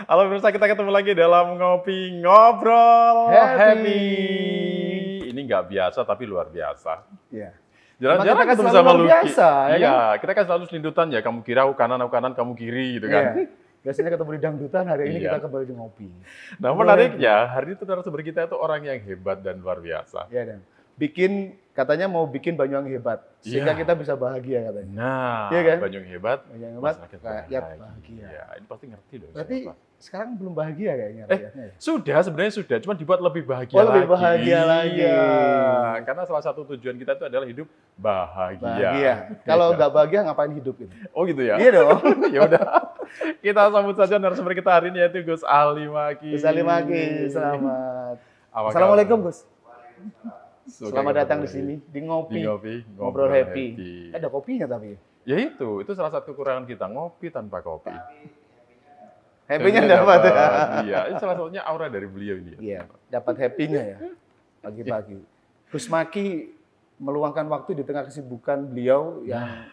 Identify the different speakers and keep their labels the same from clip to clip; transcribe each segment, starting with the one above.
Speaker 1: Halo pemirsa, kita ketemu lagi dalam Ngopi Ngobrol
Speaker 2: Happy.
Speaker 1: Ini nggak biasa tapi luar biasa.
Speaker 2: Iya.
Speaker 1: Jarang-jarang
Speaker 2: Emang kita kan
Speaker 1: ketemu
Speaker 2: selalu
Speaker 1: sama
Speaker 2: luar
Speaker 1: Lucky.
Speaker 2: biasa, ya
Speaker 1: Iya, kita kan selalu selindutan ya. Kamu kira aku kanan, kamu kiri gitu kan.
Speaker 2: Iya. Biasanya ketemu di dangdutan, hari ini
Speaker 1: Iya.
Speaker 2: kita kembali di ngopi.
Speaker 1: Nah menariknya, hari ini narasumber kita itu orang yang hebat dan luar biasa.
Speaker 2: Iya, Dan. Katanya mau bikin Banyuwangi hebat, sehingga
Speaker 1: Iya.
Speaker 2: kita bisa bahagia katanya.
Speaker 1: Nah,
Speaker 2: Iya kan?
Speaker 1: Banyuwangi hebat,
Speaker 2: Banyuwangi hebat,
Speaker 1: masyarakat
Speaker 2: rakyat bahagia.
Speaker 1: Iya, ini pasti ngerti dong.
Speaker 2: Berarti
Speaker 1: siapa.
Speaker 2: sekarang belum bahagia kayaknya rakyatnya. ya?
Speaker 1: Sudah, sebenarnya sudah, cuma dibuat lebih bahagia
Speaker 2: Oh,
Speaker 1: lagi.
Speaker 2: lebih bahagia lagi.
Speaker 1: Iya, karena salah satu tujuan kita itu adalah hidup bahagia.
Speaker 2: Bahagia. Kalau nggak bahagia ngapain hidup gitu?
Speaker 1: Oh gitu ya?
Speaker 2: Iya dong.
Speaker 1: Ya udah, kita sambut saja narasumber kita hari ini yaitu Gus Ali Maki.
Speaker 2: Gus Ali Maki, selamat.
Speaker 1: Apa
Speaker 2: Assalamualaikum Gus.
Speaker 1: Semoga
Speaker 2: Selamat datang di
Speaker 1: kembali
Speaker 2: sini di ngopi.
Speaker 1: Di ngopi,
Speaker 2: Ngobrol happy. Ada kopinya tapi.
Speaker 1: Ya itu salah satu kekurangan kita, ngopi tanpa kopi.
Speaker 2: Happy-nya
Speaker 1: Happy-nya
Speaker 2: dapat.
Speaker 1: Iya, ini salah satunya aura dari beliau ini.
Speaker 2: Iya, dapat happy-nya ya pagi-pagi. Gus Maki meluangkan waktu di tengah kesibukan beliau yang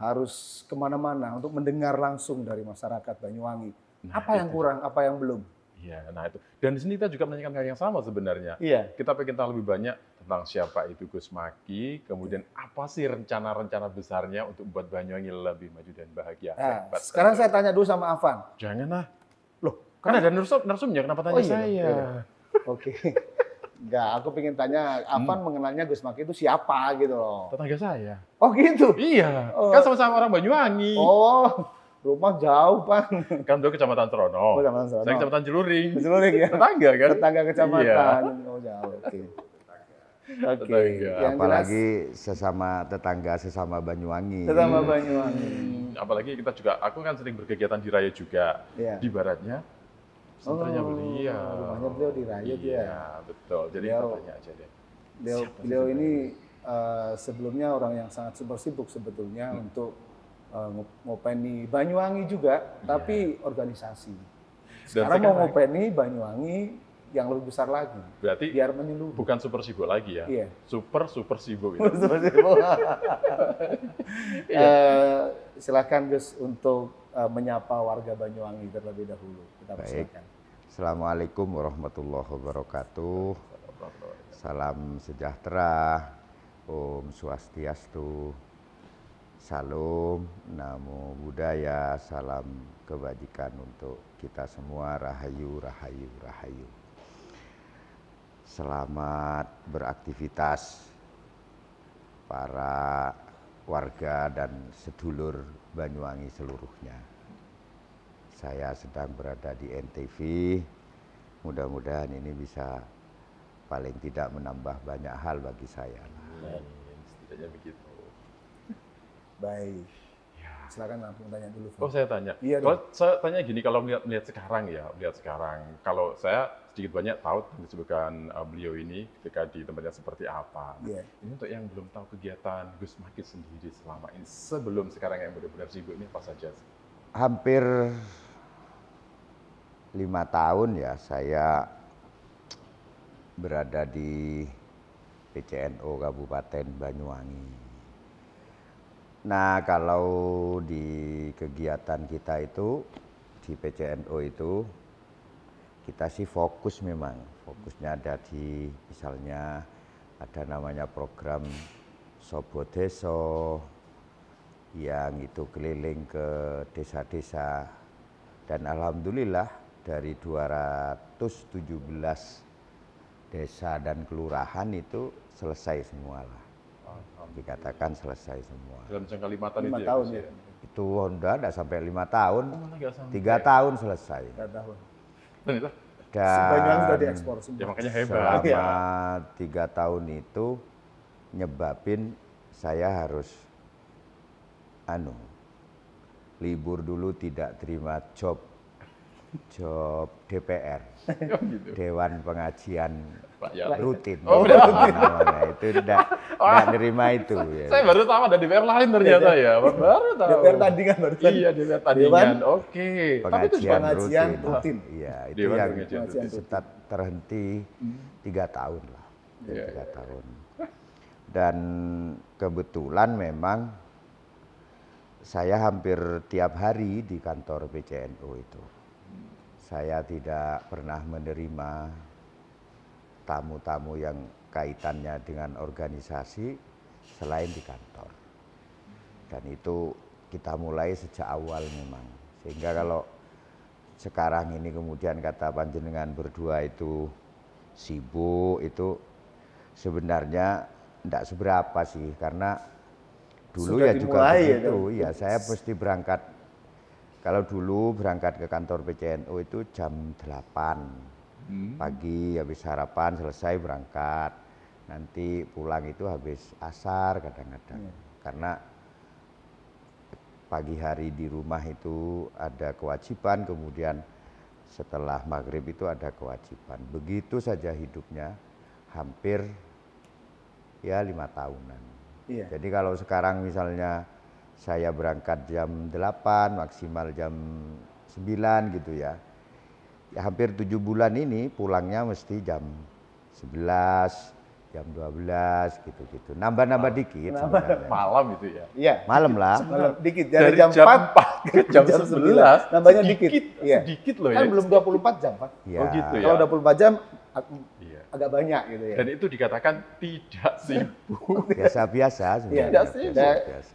Speaker 2: harus kemana-mana untuk mendengar langsung dari masyarakat Banyuwangi.
Speaker 1: Nah,
Speaker 2: Apa yang
Speaker 1: itu.
Speaker 2: kurang, apa yang belum?
Speaker 1: Iya, nah itu. Dan di sini kita juga menanyakan hal yang sama sebenarnya.
Speaker 2: Iya.
Speaker 1: Kita pengen tahu lebih banyak tentang siapa itu Gus Maki, kemudian apa sih rencana-rencana besarnya untuk membuat Banyuwangi lebih maju dan bahagia.
Speaker 2: Nah,
Speaker 1: Hebat.
Speaker 2: sekarang saya tanya dulu sama Afan.
Speaker 1: Janganlah.
Speaker 2: Loh,
Speaker 1: Kan ada narsumnya, kenapa tanya
Speaker 2: Oh, iya,
Speaker 1: saya?
Speaker 2: iya. Oke. Enggak, aku pengen tanya Afan mengenalnya Gus Maki itu siapa gitu loh.
Speaker 1: Tetangga saya.
Speaker 2: Oh gitu?
Speaker 1: Iya,
Speaker 2: Oh.
Speaker 1: kan sama-sama orang Banyuwangi.
Speaker 2: Oh, rumah jauh Pan.
Speaker 1: Kan beliau Kecamatan Trono.
Speaker 2: Oh, Kecamatan Trono.
Speaker 1: Saya Kecamatan Jeluring.
Speaker 2: Jeluring ya?
Speaker 1: Tetangga kan?
Speaker 2: Tetangga kecamatan.
Speaker 1: Iya.
Speaker 2: Oh jauh, oke.
Speaker 1: Tetangga.
Speaker 2: Yang
Speaker 3: Apalagi sesama tetangga, sesama Banyuwangi.
Speaker 2: sesama Banyuwangi.
Speaker 1: Apalagi kita juga, aku kan sering berkegiatan di Raya juga.
Speaker 2: Iya.
Speaker 1: Di baratnya, senternya
Speaker 2: Oh,
Speaker 1: beliau.
Speaker 2: rumahnya beliau di Raya tuh ya?
Speaker 1: Iya, betul. Jadi
Speaker 2: Beliau-
Speaker 1: kita tanya aja deh.
Speaker 2: Beliau ini sebelumnya orang yang sangat super sibuk sebetulnya untuk ngopeni Banyuwangi juga, tapi organisasi. Sekarang mau ngopeni Banyuwangi yang lebih besar lagi,
Speaker 1: Berarti
Speaker 2: biar menyeluruh.
Speaker 1: bukan super sibuk lagi ya?
Speaker 2: Iya.
Speaker 1: Super sibuk itu.
Speaker 2: Super sibuk. Silakan Gus untuk menyapa warga Banyuwangi terlebih dahulu. Kita
Speaker 3: Baik.
Speaker 2: persilakan.
Speaker 3: Assalamualaikum warahmatullahi wabarakatuh. Salam sejahtera, Om Swastiastu, Salam, Namo Buddhaya, salam kebajikan untuk kita semua, Rahayu, Rahayu, Rahayu. Selamat beraktivitas para warga dan sedulur Banyuwangi seluruhnya. Saya sedang berada di NTV, mudah-mudahan ini bisa paling tidak menambah banyak hal bagi saya.
Speaker 1: Setidaknya begitu.
Speaker 2: Baik. Silakan langsung tanya dulu.
Speaker 1: Oh saya tanya.
Speaker 2: Iya,
Speaker 1: Kalau saya tanya gini, kalau melihat sekarang ya, kalau saya sedikit banyak tahu yang disebutkan beliau ini ketika di tempatnya seperti apa.
Speaker 2: Iya.
Speaker 1: Ini untuk yang belum tahu kegiatan Gus Maki sendiri selama ini, sebelum sekarang yang benar-benar sibuk ini apa saja?
Speaker 3: Hampir 5 tahun ya saya berada di PCNO Kabupaten Banyuwangi. Nah, kalau di kegiatan kita itu, di PCNO itu, kita sih fokus memang. Fokusnya ada di, misalnya ada namanya program Sobo Deso, yang itu keliling ke desa-desa. Dan alhamdulillah dari 217 desa dan kelurahan itu selesai semua lah. Dikatakan selesai semua.
Speaker 1: Dalam jangka 5 tahun
Speaker 2: 5
Speaker 1: itu
Speaker 2: tahun
Speaker 1: Gus,
Speaker 2: ya.
Speaker 3: Itu Honda ada sampai 5 tahun,
Speaker 1: Oh, nggak sampai.
Speaker 3: 3 tahun selesai.
Speaker 2: 3 tahun.
Speaker 1: Dan itu,
Speaker 2: Banyuwangi sudah
Speaker 3: Dan
Speaker 2: diekspor semua.
Speaker 1: ya makanya hebat.
Speaker 3: selama 3 tahun itu nyebabin saya harus libur dulu, tidak terima job DPR,
Speaker 1: Oh, gitu.
Speaker 3: Dewan Pengajian
Speaker 1: Rakyat.
Speaker 3: Rutin.
Speaker 1: Oh,
Speaker 3: namanya. Itu tidak nerima itu. Ya.
Speaker 1: Saya baru tahu ada DPR lain ternyata ya. Baru tahu.
Speaker 2: DPR tandingan barusan.
Speaker 1: Iya, DPR tandingan. Oke. Tapi itu juga
Speaker 2: pengajian rutin.
Speaker 3: Iya, itu
Speaker 1: Dewan
Speaker 3: yang
Speaker 1: Pengajian
Speaker 2: Rutin.
Speaker 3: tetap terhenti 3 tahun lah.
Speaker 1: Iya,
Speaker 3: 3 tahun. Dan kebetulan memang saya hampir tiap hari di kantor PCNO itu. saya tidak pernah menerima tamu-tamu yang kaitannya dengan organisasi selain di kantor. Dan itu kita mulai sejak awal memang. Sehingga kalau sekarang ini kemudian kata panjenengan berdua itu sibuk, itu sebenarnya tidak seberapa sih, karena dulu
Speaker 2: Sudah
Speaker 3: ya juga
Speaker 2: dimulai
Speaker 3: begitu.
Speaker 2: ya,
Speaker 3: Ya, saya mesti berangkat. Kalau dulu berangkat ke kantor PCNO itu jam 8 pagi, habis sarapan selesai berangkat. Nanti pulang itu habis asar kadang-kadang. Karena pagi hari di rumah itu ada kewajiban, kemudian setelah maghrib itu ada kewajiban. Begitu saja hidupnya, hampir ya 5 tahunan.
Speaker 2: Iya.
Speaker 3: Jadi kalau sekarang misalnya saya berangkat jam 8, maksimal jam 9 gitu ya. Ya hampir 7 bulan ini pulangnya mesti jam 11, jam 12 gitu-gitu. Nambah-nambah dikit sebenarnya.
Speaker 1: Malam itu ya.
Speaker 2: Iya.
Speaker 3: Malam lah.
Speaker 2: Malam dikit
Speaker 1: Dari
Speaker 2: dari jam 4
Speaker 1: ke jam 11,
Speaker 2: nambahnya dikit. Iya.
Speaker 1: sedikit loh
Speaker 2: Kan
Speaker 1: ya.
Speaker 2: belum 24 jam, Pak.
Speaker 3: Ya.
Speaker 1: Oh gitu ya.
Speaker 2: Kalau 24 jam
Speaker 1: Iya.
Speaker 2: agak banyak gitu ya.
Speaker 1: Dan itu dikatakan tidak sibuk.
Speaker 3: Biasa-biasa
Speaker 2: Iya.
Speaker 3: sebenarnya.
Speaker 1: Tidak sih.
Speaker 3: Biasa-biasa.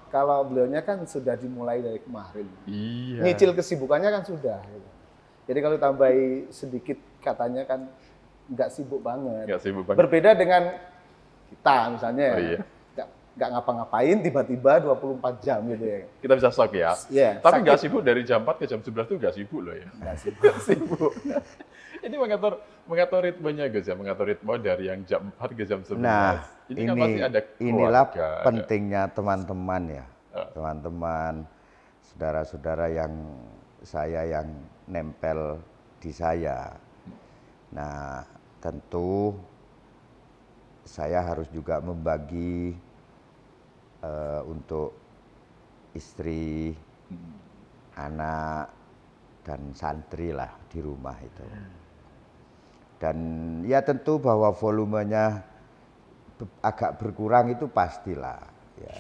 Speaker 2: Kalau beliaunya kan sudah dimulai dari kemarin.
Speaker 1: Iya.
Speaker 2: Nyicil kesibukannya kan sudah. Gitu. Jadi kalau tambahi sedikit katanya kan nggak sibuk banget.
Speaker 1: Nggak sibuk banget.
Speaker 2: Berbeda dengan kita misalnya.
Speaker 1: Oh, iya.
Speaker 2: Nggak ngapa-ngapain tiba-tiba 24 jam gitu ya.
Speaker 1: Kita bisa shock ya.
Speaker 2: Iya,
Speaker 1: Tapi nggak
Speaker 2: sakit.
Speaker 1: sibuk dari jam 4 ke jam 11 itu nggak sibuk loh ya.
Speaker 2: Nggak sibuk.
Speaker 1: Nggak sibuk. Ini mengatur ritmenya Gus ya, mengatur ritme dari yang jam 4 ke jam 11.
Speaker 3: Nah,
Speaker 1: kan pasti ada
Speaker 3: inilah
Speaker 1: keluarga, ada-
Speaker 3: pentingnya teman-teman ya. Teman-teman, saudara-saudara yang saya yang nempel di saya. Nah, tentu saya harus juga membagi untuk istri, anak, dan santri lah di rumah itu. Dan ya tentu bahwa volumenya agak berkurang itu pastilah. Ya.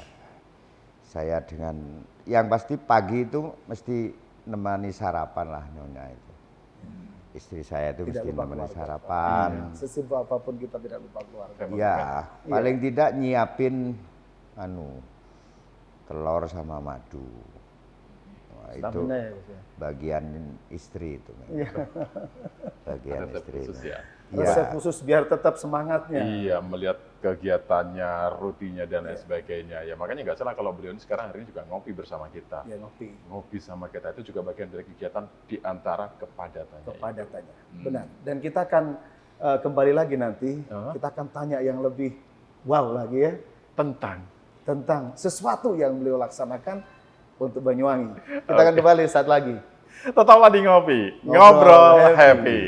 Speaker 3: Saya dengan yang pasti pagi itu mesti nemani sarapan lah Nyonya itu. Istri saya itu
Speaker 2: Tidak
Speaker 3: mesti
Speaker 2: lupa
Speaker 3: nemani
Speaker 2: keluarga.
Speaker 3: sarapan.
Speaker 2: Sesibuk apapun kita tidak lupa keluarga.
Speaker 3: Ya, paling tidak nyiapin telur sama madu. Wah, itu
Speaker 2: Stamina ya, Gus ya.
Speaker 3: bagian istri itu. Bagian
Speaker 1: Resep
Speaker 3: istri.
Speaker 1: khusus ya.
Speaker 2: Resep khusus biar tetap semangatnya.
Speaker 1: Iya, melihat kegiatannya, rutinnya dan lain sebagainya. Ya makanya nggak salah kalau beliau ini sekarang hari ini juga ngopi bersama kita.
Speaker 2: Ya ngopi.
Speaker 1: Ngopi sama kita itu juga bagian dari kegiatan di antara kepadatannya.
Speaker 2: Kepadatannya. Benar. Dan kita akan kembali lagi nanti, kita akan tanya yang lebih wow lagi ya tentang sesuatu yang beliau laksanakan untuk Banyuwangi. Kita akan kembali saat lagi.
Speaker 1: Tetaplah di ngopi,
Speaker 2: Ngobrol
Speaker 1: ngobrol
Speaker 2: happy.
Speaker 1: happy.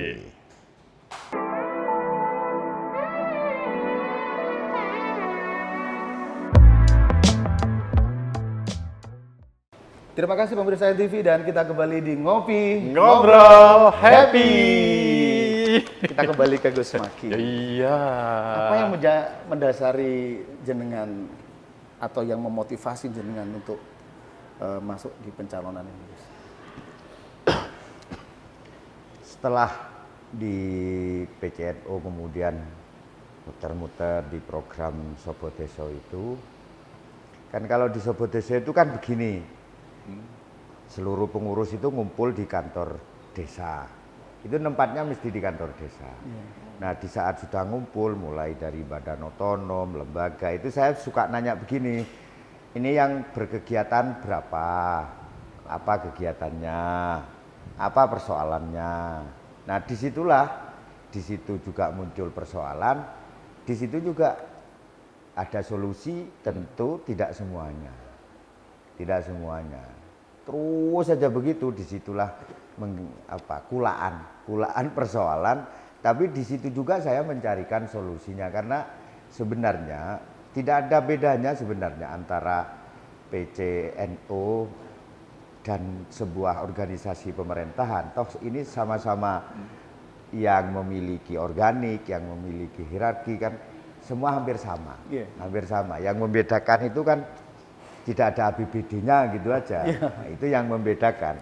Speaker 2: Terima kasih pemirsa TV dan kita kembali di Ngopi
Speaker 1: Ngobrol happy.
Speaker 2: Kita kembali ke Gus Maki.
Speaker 1: Iya.
Speaker 2: Apa yang mendasari jenengan atau yang memotivasi jenengan untuk masuk di pencalonan ini, Gus?
Speaker 3: Setelah di PCNO kemudian muter-muter di program Sobodeso itu, kan kalau di Sobodeso itu kan begini, seluruh pengurus itu ngumpul di kantor desa. Itu tempatnya mesti di kantor desa. Nah di saat sudah ngumpul mulai dari badan otonom, lembaga, itu saya suka nanya begini, ini yang berkegiatan berapa, apa kegiatannya, apa persoalannya. Nah disitulah, di situ juga muncul persoalan, di situ juga ada solusi, tentu tidak semuanya. Tidak semuanya. Terus saja begitu, disitulah kulaan persoalan, tapi di situ juga saya mencarikan solusinya karena sebenarnya tidak ada bedanya sebenarnya antara PCNO dan sebuah organisasi pemerintahan. Toh ini sama-sama yang memiliki organik, yang memiliki hierarki kan semua hampir sama. Hampir sama. Yang membedakan itu kan tidak ada APBD-nya gitu aja. Nah, itu yang membedakan.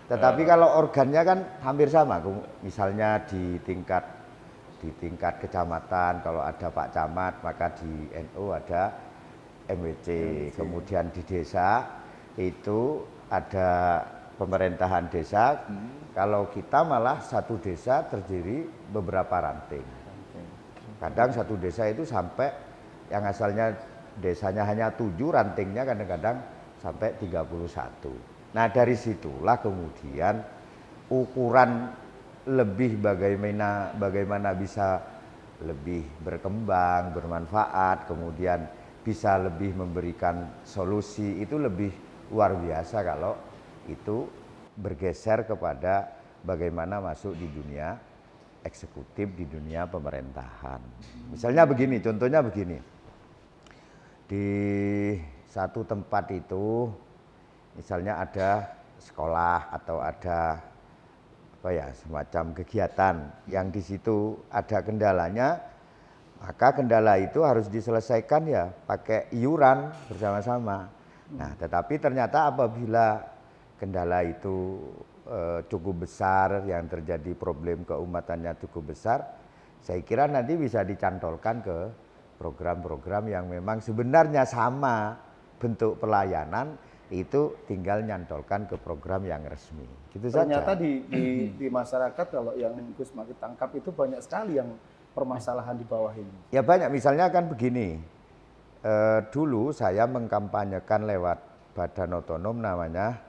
Speaker 3: Tetapi kalau organnya kan hampir sama, misalnya di tingkat kecamatan kalau ada Pak Camat maka di NU ada MWC. Kemudian di desa itu ada pemerintahan desa. Kalau kita malah satu desa terdiri beberapa ranting. Kadang satu desa itu sampai yang asalnya desanya hanya 7, rantingnya kadang-kadang sampai 31. Nah dari situlah kemudian ukuran lebih bagaimana bisa lebih berkembang, bermanfaat, kemudian bisa lebih memberikan solusi, itu lebih luar biasa kalau itu bergeser kepada bagaimana masuk di dunia eksekutif, di dunia pemerintahan. Misalnya begini, contohnya begini. Di satu tempat itu misalnya ada sekolah atau ada semacam kegiatan yang di situ ada kendalanya, maka kendala itu harus diselesaikan ya pakai iuran bersama-sama. Nah, tetapi ternyata apabila kendala itu cukup besar, yang terjadi problem keumatannya cukup besar, saya kira nanti bisa dicantolkan ke program-program yang memang sebenarnya sama bentuk pelayanan, itu tinggal nyantolkan ke program yang resmi. Gitu
Speaker 2: Ternyata
Speaker 3: saja.
Speaker 2: di masyarakat kalau yang Gus Maki tangkap itu banyak sekali yang permasalahan di bawah ini.
Speaker 3: Ya banyak, misalnya kan begini, dulu saya mengkampanyekan lewat badan otonom namanya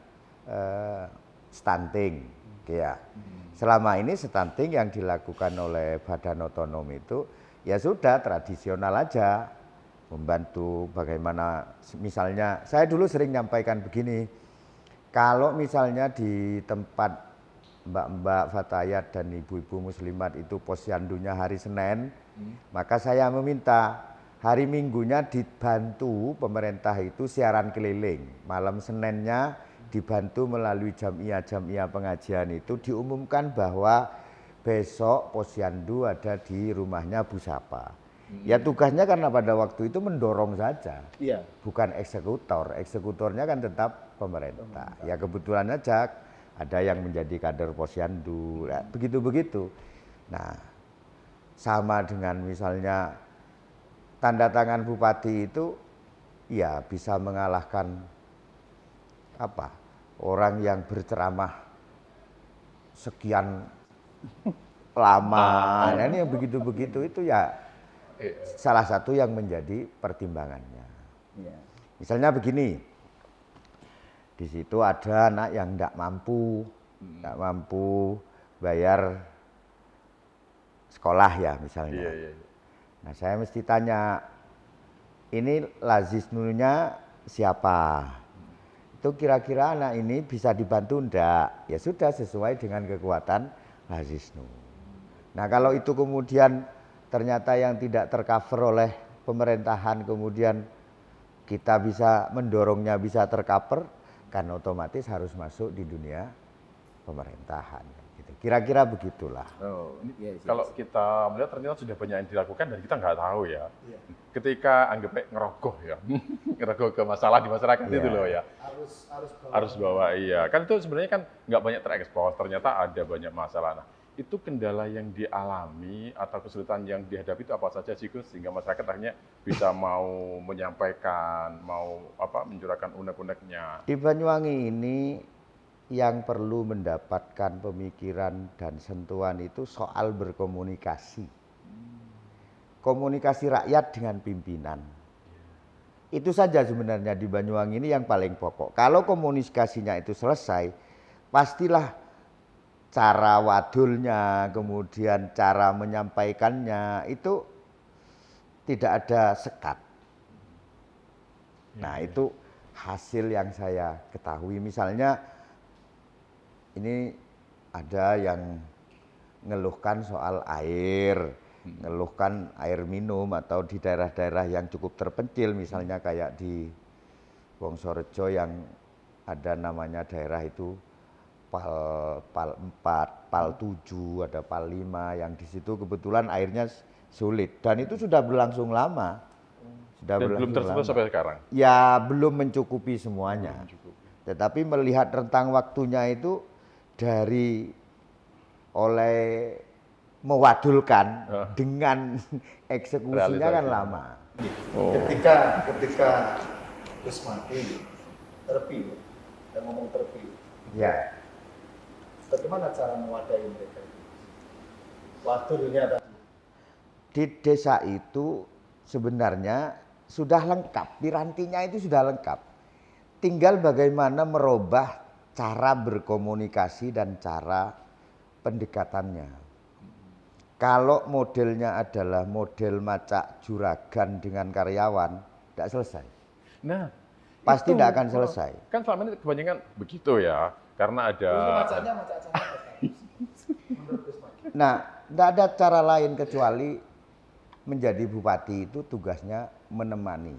Speaker 3: stunting. Ya. Selama ini stunting yang dilakukan oleh badan otonom itu ya sudah tradisional aja. Membantu bagaimana, misalnya saya dulu sering nyampaikan begini, kalau misalnya di tempat mbak-mbak fatayat dan ibu-ibu muslimat itu posyandunya hari Senin, maka saya meminta hari Minggunya dibantu pemerintah itu siaran keliling, malam Seninnya dibantu melalui jamiah pengajian itu diumumkan bahwa besok posyandu ada di rumahnya Bu Sapa. Ya tugasnya karena pada waktu itu mendorong saja, bukan eksekutor. Eksekutornya kan tetap pemerintah. Ya kebetulan aja ada yang menjadi kader posyandu, ya, begitu-begitu. Nah, sama dengan misalnya tanda tangan bupati itu, ya bisa mengalahkan orang yang berceramah sekian lama. Nah ini yang begitu-begitu itu ya salah satu yang menjadi pertimbangannya. Misalnya begini, di situ ada anak yang tidak mampu bayar sekolah ya misalnya. Nah saya mesti tanya, ini lazisnunya siapa? Itu kira-kira anak ini bisa dibantu enggak? Ya sudah sesuai dengan kekuatan lazisnu. Nah kalau itu kemudian ternyata yang tidak tercover oleh pemerintahan, kemudian kita bisa mendorongnya bisa tercover, kan otomatis harus masuk di dunia pemerintahan. Gitu. Kira-kira begitulah.
Speaker 1: Kalau kita melihat ternyata sudah banyak yang dilakukan dan kita nggak tahu ya. Ketika anggapnya ngerogoh ya, ngerogoh ke masalah di masyarakat itu loh ya. Harus bawa iya. Kan itu sebenarnya kan nggak banyak terekspos. Ternyata ada banyak masalah. Nah, itu kendala yang dialami atau kesulitan yang dihadapi itu apa saja sih Gus, sehingga masyarakat akhirnya bisa mau menyampaikan, mau mencurahkan unek-uneknya.
Speaker 3: Di Banyuwangi ini yang perlu mendapatkan pemikiran dan sentuhan itu soal berkomunikasi. Komunikasi rakyat dengan pimpinan. Itu saja sebenarnya di Banyuwangi ini yang paling pokok. Kalau komunikasinya itu selesai, pastilah cara wadulnya, kemudian cara menyampaikannya itu tidak ada sekat. Nah itu hasil yang saya ketahui. Misalnya ini ada yang ngeluhkan soal air, ngeluhkan air minum atau di daerah-daerah yang cukup terpencil, misalnya kayak di Wongsorejo yang ada namanya daerah itu Pal 4, Pal 7, ada Pal 5 yang di situ kebetulan airnya sulit dan itu sudah berlangsung lama.
Speaker 1: Dan belum tersentuh sampai sekarang?
Speaker 3: Ya belum mencukupi semuanya. Tetapi melihat rentang waktunya itu dari oleh mewadulkan dengan eksekusinya kan lama.
Speaker 2: Ketika Gus mati, terpilih, dan ngomong terpilih.
Speaker 3: Ya.
Speaker 2: Bagaimana cara mewadahi mereka? Wadulnya tadi.
Speaker 3: Di desa itu sebenarnya sudah lengkap, pirantinya itu sudah lengkap. Tinggal bagaimana merubah cara berkomunikasi dan cara pendekatannya. Kalau modelnya adalah model macak juragan dengan karyawan, tidak selesai.
Speaker 1: Nah,
Speaker 3: pasti tidak akan selesai.
Speaker 1: Kan selama ini kebanyakan begitu ya, karena ada.
Speaker 3: Nah, tidak ada cara lain kecuali menjadi bupati itu tugasnya menemani.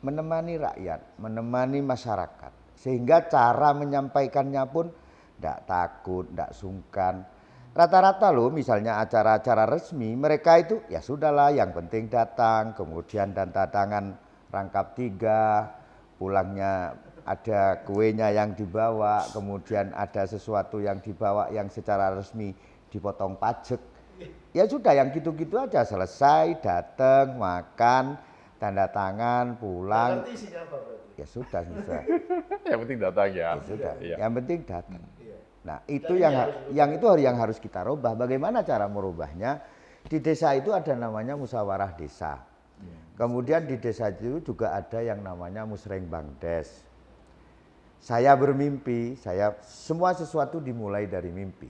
Speaker 3: Menemani rakyat, menemani masyarakat. Sehingga cara menyampaikannya pun tidak takut, tidak sungkan. Rata-rata loh misalnya acara-acara resmi mereka itu ya sudahlah yang penting datang, kemudian tanda tangan rangkap 3, pulangnya ada kuenya yang dibawa, kemudian ada sesuatu yang dibawa yang secara resmi dipotong pajak. Ya sudah yang gitu-gitu aja, selesai, datang, makan, tanda tangan, pulang. Ya sudah.
Speaker 1: Yang penting datang ya.
Speaker 3: Ya sudah,
Speaker 1: Iya.
Speaker 3: yang penting datang. Nah itu yang harus kita rubah. Bagaimana cara merubahnya? Di desa itu ada namanya musyawarah desa. Kemudian di desa itu juga ada yang namanya musrengbangdes. Saya bermimpi, semua sesuatu dimulai dari mimpi.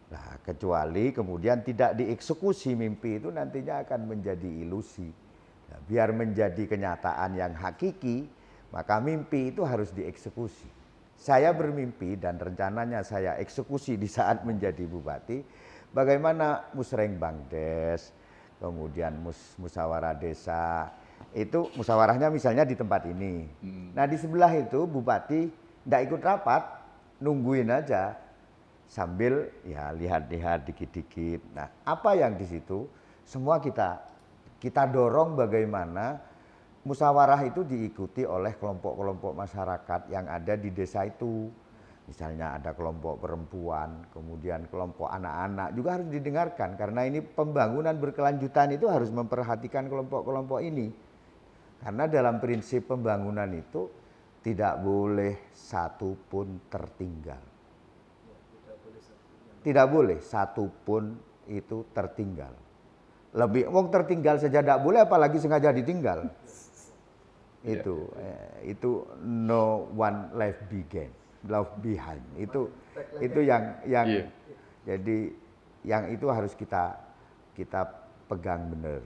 Speaker 3: Nah, kecuali kemudian tidak dieksekusi mimpi itu nantinya akan menjadi ilusi. Nah, biar menjadi kenyataan yang hakiki, maka mimpi itu harus dieksekusi. Saya bermimpi dan rencananya saya eksekusi di saat menjadi bupati, bagaimana musrengbangdes, kemudian musyawarah desa, itu musyawarahnya misalnya di tempat ini. Nah di sebelah itu bupati tidak ikut rapat, nungguin aja sambil ya lihat-lihat dikit-dikit. Nah apa yang di situ semua kita dorong bagaimana musyawarah itu diikuti oleh kelompok-kelompok masyarakat yang ada di desa itu. Misalnya ada kelompok perempuan, kemudian kelompok anak-anak juga harus didengarkan. Karena ini pembangunan berkelanjutan itu harus memperhatikan kelompok-kelompok ini. Karena dalam prinsip pembangunan itu tidak boleh satu pun tertinggal. Tidak boleh satu pun itu tertinggal. Lebih, tertinggal saja tidak boleh apalagi sengaja ditinggal. Itu no one left behind. Itu yang jadi yang itu harus kita pegang benar.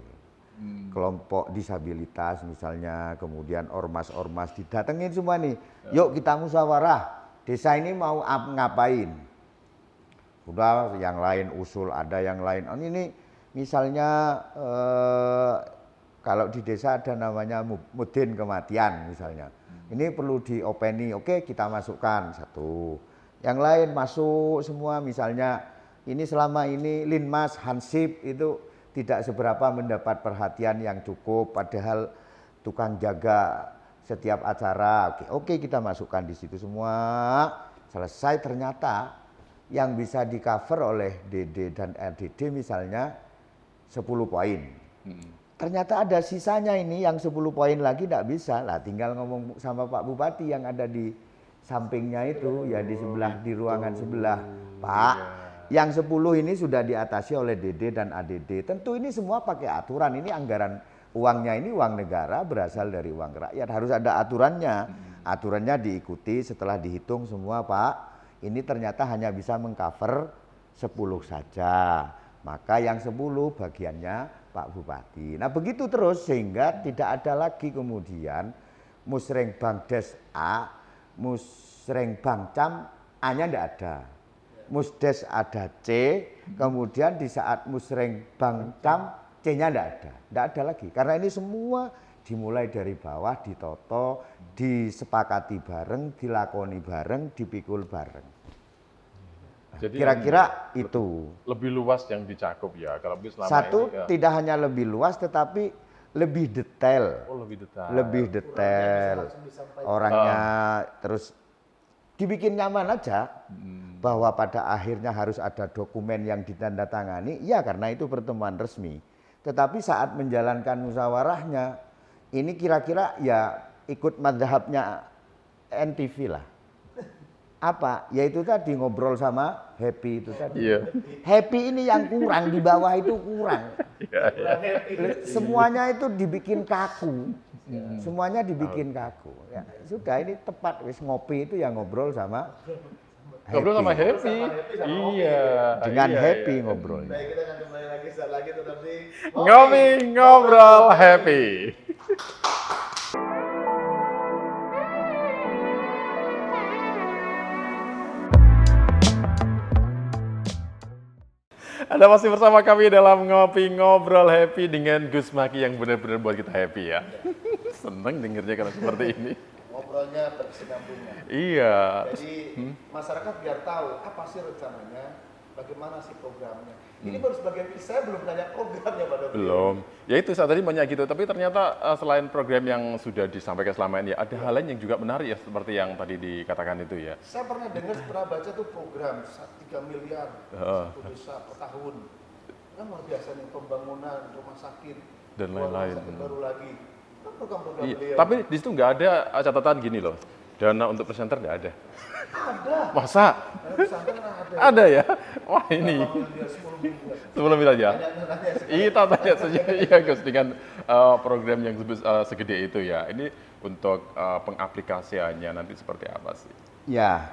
Speaker 3: Kelompok disabilitas misalnya, kemudian ormas-ormas didatengin semua nih. Yuk kita musyawarah. Desa ini mau ngapain? Udah yang lain usul, ada yang lain. Ini misalnya kalau di desa ada namanya mudin kematian misalnya. Ini perlu diopeni, oke kita masukkan satu. Yang lain masuk semua misalnya ini selama ini Linmas, Hansip itu tidak seberapa mendapat perhatian yang cukup. Padahal tukang jaga setiap acara, oke kita masukkan di situ semua. Selesai ternyata yang bisa di cover oleh DD dan RDD misalnya 10 poin. Ternyata ada sisanya ini yang 10 poin lagi tidak bisa. Lah tinggal ngomong sama Pak Bupati yang ada di sampingnya itu, ya di sebelah, di ruangan sebelah. Pak, yang 10 ini sudah diatasi oleh DD dan ADD. Tentu ini semua pakai aturan. Ini anggaran uangnya ini uang negara berasal dari uang rakyat. Harus ada aturannya. Aturannya diikuti setelah dihitung semua, Pak. Ini ternyata hanya bisa mengcover 10 saja. Maka yang 10 bagiannya Pak Bupati. Nah begitu terus sehingga tidak ada lagi kemudian musrengbangdes A, musrengbangcam A-nya tidak ada. Musdes ada C, kemudian di saat musrengbangcam C-nya tidak ada lagi. Karena ini semua dimulai dari bawah, ditoto, disepakati bareng, dilakoni bareng, dipikul bareng. Kira-kira itu
Speaker 1: lebih luas yang dicakup ya. Kalau selama
Speaker 3: satu
Speaker 1: ini, ya.
Speaker 3: Tidak hanya lebih luas tetapi lebih detail.
Speaker 1: Oh, lebih detail.
Speaker 3: Lebih detail. Orangnya terus dibikin nyaman aja. Bahwa pada akhirnya harus ada dokumen yang ditandatangani, ya karena itu pertemuan resmi. Tetapi saat menjalankan musyawarahnya, ini kira-kira ya ikut mazhabnya NTV lah. Apa? Yaitu tadi ngobrol sama Happy itu tadi.
Speaker 1: Iya.
Speaker 3: Happy ini yang kurang, di bawah itu kurang. Semuanya itu dibikin kaku. Semuanya dibikin kaku. Ya, sudah ini tepat, wis ngopi itu yang ngobrol sama
Speaker 1: Ngobrol sama Happy. Iya.
Speaker 3: Dengan
Speaker 1: iya,
Speaker 3: Happy
Speaker 1: iya.
Speaker 3: ngobrol.
Speaker 4: Baik, kita akan kembali lagi saat lagi tetap di
Speaker 1: Ngopi ngobrol Happy. Anda masih bersama kami dalam Ngopi Ngobrol Happy dengan Gus Maki yang benar-benar buat kita happy ya. Seneng dengernya kalau seperti ini.
Speaker 4: ngobrolnya berkesinambungan.
Speaker 1: Iya.
Speaker 4: Jadi masyarakat biar tahu apa sih rencananya, bagaimana sih programnya. Ini baru sebagian, saya belum tanya programnya Pak Dodi.
Speaker 1: Belum. Ya itu saya tadi banyak gitu, tapi ternyata selain program yang sudah disampaikan selama ini, ada hal lain yang juga menarik ya, seperti yang tadi dikatakan itu ya.
Speaker 4: Saya pernah dengar, pernah baca tuh program 3 miliar satu desa per tahun. Kan luar biasa nih, pembangunan rumah sakit
Speaker 1: Dan
Speaker 4: rumah
Speaker 1: lain-lain.
Speaker 4: sakit baru lagi. Kan program-program
Speaker 1: Iya.
Speaker 4: beliau.
Speaker 1: Tapi di situ nggak ada catatan gini loh, dana untuk presenter nggak ada.
Speaker 4: Ada.
Speaker 1: Masa?
Speaker 4: Pesantren ada.
Speaker 1: Ada ya? Wah ini.
Speaker 4: 10 miliar.
Speaker 1: Sebelum kita aja.
Speaker 4: Nanya
Speaker 1: Kita tanya saja ya Gus dengan program yang segede itu ya. Ini untuk pengaplikasiannya nanti seperti apa sih?
Speaker 3: Ya,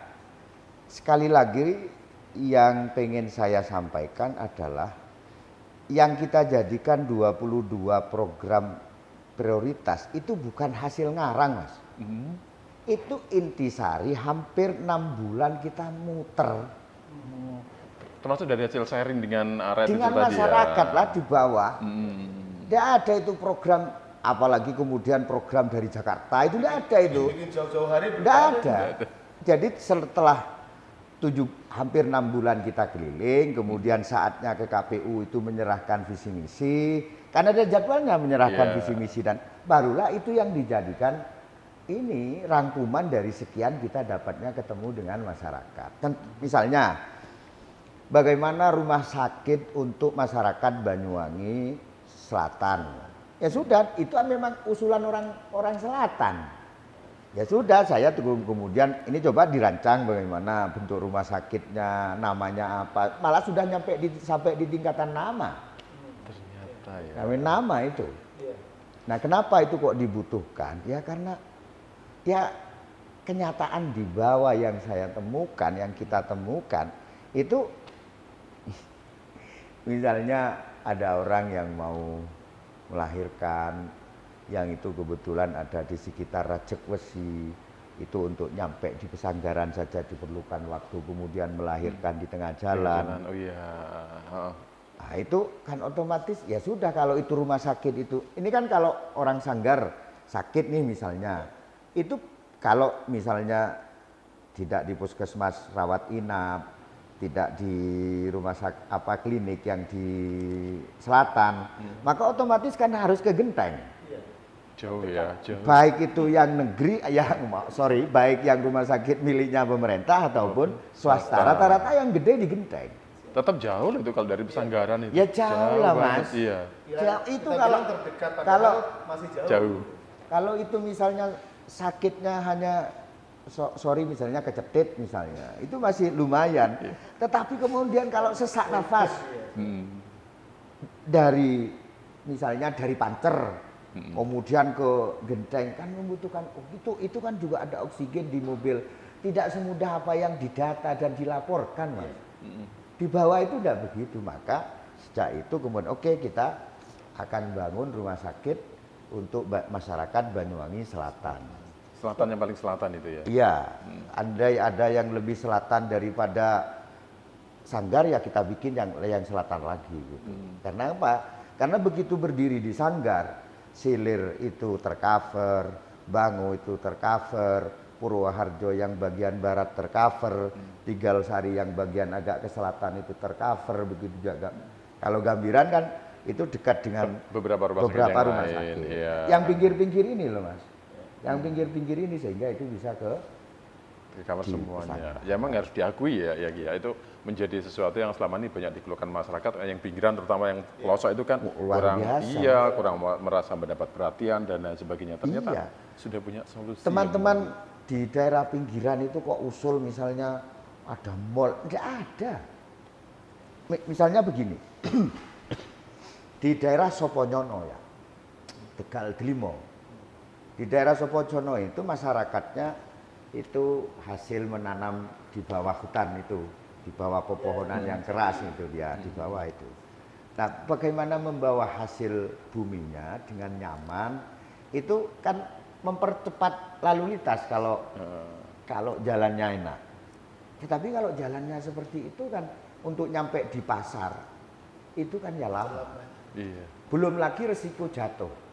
Speaker 3: sekali lagi yang pengen saya sampaikan adalah yang kita jadikan 22 program prioritas itu bukan hasil ngarang, Mas. Itu intisari hampir 6 bulan kita muter.
Speaker 1: Termasuk dari hasil sharing dengan rakyat
Speaker 3: Dengan
Speaker 1: itu tadi
Speaker 3: masyarakat
Speaker 1: ya.
Speaker 3: lah di bawah. Tidak ada itu program, apalagi kemudian program dari Jakarta, itu tidak ada itu.
Speaker 4: bikin jauh-jauh hari belum
Speaker 3: Tidak ada. Jadi setelah hampir 6 bulan kita keliling, kemudian saatnya ke KPU itu menyerahkan visi misi, karena ada jadwalnya menyerahkan visi misi, dan barulah itu yang dijadikan ini rangkuman dari sekian kita dapatnya ketemu dengan masyarakat. Dan misalnya bagaimana rumah sakit untuk masyarakat Banyuwangi Selatan. Ya sudah, itu memang usulan orang selatan. Ya sudah, saya tunggu kemudian ini coba dirancang bagaimana bentuk rumah sakitnya, namanya apa. Malah sudah sampai di tingkatan nama.
Speaker 1: Ternyata ya.
Speaker 3: Nama itu. Nah, kenapa itu kok dibutuhkan? Ya karena ya kenyataan di bawah yang saya temukan, yang kita temukan itu misalnya ada orang yang mau melahirkan, yang itu kebetulan ada di sekitar Rajekwesi, itu untuk nyampe di Pesanggaran saja diperlukan waktu, kemudian melahirkan di tengah jalan.
Speaker 1: Oh iya.
Speaker 3: Nah, itu kan otomatis ya sudah, kalau itu rumah sakit itu. Ini kan kalau orang Sanggar sakit nih misalnya, itu kalau misalnya tidak di puskesmas rawat inap, tidak di rumah sakit klinik yang di selatan, maka otomatis kan harus ke Genteng.
Speaker 1: Jauh ya, jauh.
Speaker 3: Baik itu yang negeri, baik yang rumah sakit miliknya pemerintah ataupun swasta. Rata-rata yang gede di Genteng.
Speaker 1: Tetap jauh lah itu kalau dari Pesanggaran itu.
Speaker 3: Ya jauh lah,
Speaker 1: banget,
Speaker 3: Mas.
Speaker 1: Iya.
Speaker 3: Jauh itu
Speaker 4: Kita
Speaker 3: kalau
Speaker 4: bilang terdekat, padahal
Speaker 3: kalau
Speaker 4: masih jauh.
Speaker 1: Jauh.
Speaker 3: kalau itu misalnya sakitnya hanya misalnya kecetit misalnya, itu masih lumayan. Tetapi kemudian kalau sesak nafas dari misalnya dari Pancer, kemudian ke Genteng kan membutuhkan itu kan juga ada oksigen di mobil. Tidak semudah apa yang didata dan dilaporkan, Mas. Di bawah itu tidak begitu, maka sejak itu kemudian kita akan bangun rumah sakit untuk masyarakat Banyuwangi Selatan.
Speaker 1: Selatan yang paling selatan itu ya.
Speaker 3: Iya, andai ada yang lebih selatan daripada Sanggar ya kita bikin yang selatan lagi gitu. Karena apa? Karena begitu berdiri di Sanggar, Silir itu tercover, Bango itu tercover, Purwoharjo yang bagian barat tercover, Tegalsari yang bagian agak ke selatan itu tercover, begitu juga. Kalau Gambiran kan itu dekat dengan
Speaker 1: beberapa rumah
Speaker 3: sakit.
Speaker 1: Iya.
Speaker 3: Yang pinggir-pinggir ini loh, Mas. Yang pinggir-pinggir ini sehingga itu bisa ke
Speaker 1: cover semuanya. Ya emang harus diakui ya itu menjadi sesuatu yang selama ini banyak dikeluhkan masyarakat yang pinggiran terutama yang pelosok itu kan kurang merasa mendapat perhatian dan lain sebagainya. Ternyata sudah punya solusi.
Speaker 3: Teman-teman di daerah pinggiran itu kok usul misalnya ada mall, enggak ada. Misalnya begini. Di daerah Soponyono ya. Tegal Delimo. Di daerah Soponyono itu masyarakatnya itu hasil menanam di bawah hutan itu, di bawah pepohonan yang keras itu dia, di bawah itu. Nah, bagaimana membawa hasil buminya dengan nyaman, itu kan mempercepat lalu lintas kalau jalannya enak. Tetapi kalau jalannya seperti itu kan untuk nyampe di pasar, itu kan ya lama. Belum lagi resiko jatuh.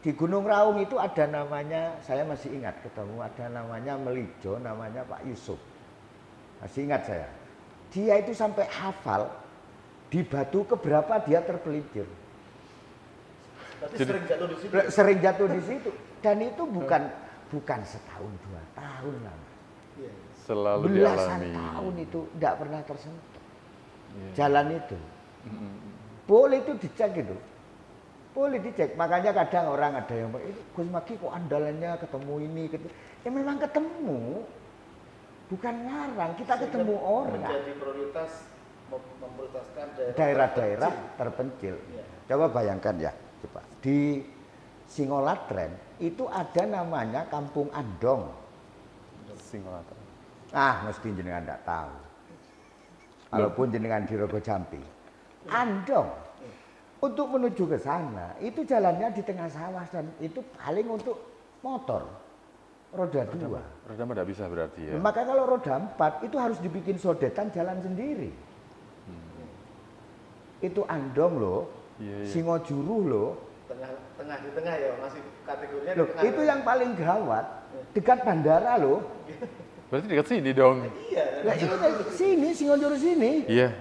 Speaker 3: Di Gunung Raung itu ada namanya, saya masih ingat ketemu, ada namanya Melijo, namanya Pak Yusuf. Masih ingat saya. Dia itu sampai hafal, di batu keberapa dia terpelincir.
Speaker 4: Sering jatuh di situ.
Speaker 3: Sering jatuh di situ. Dan itu bukan setahun 2 tahun lama.
Speaker 1: Selalu
Speaker 3: belasan
Speaker 1: dialami.
Speaker 3: Tahun itu tidak pernah tersentuh. Jalan itu. Boleh itu dicek gitu. Boleh dicek, makanya kadang orang ada yang Gus Maki kok andalannya ketemu ini, ya memang ketemu, bukan ngarang, kita ketemu orang.
Speaker 4: Menjadi prioritas, memprioritaskan
Speaker 3: daerah-daerah terpencil. Coba bayangkan ya, coba di Singolatren itu ada namanya Kampung Andong.
Speaker 1: Singolatren.
Speaker 3: Mesti jenengan tidak tahu. Walaupun jenengan di Rogo Jampi, Andong. Untuk menuju ke sana, itu jalannya di tengah sawah dan itu paling untuk motor. Roda 2.
Speaker 1: Roda 4 tidak bisa berarti ya.
Speaker 3: Maka kalau roda 4 itu harus dibikin sodetan jalan sendiri. Itu Andong loh, Singojuruh loh.
Speaker 4: Tengah di tengah ya masih kategorinya
Speaker 3: Loh,
Speaker 4: tengah.
Speaker 3: itu yang paling gawat, dekat bandara loh.
Speaker 1: Berarti dekat sini dong.
Speaker 4: Iya.
Speaker 3: Nah, ini sini, Singojuruh sini.
Speaker 1: Iya.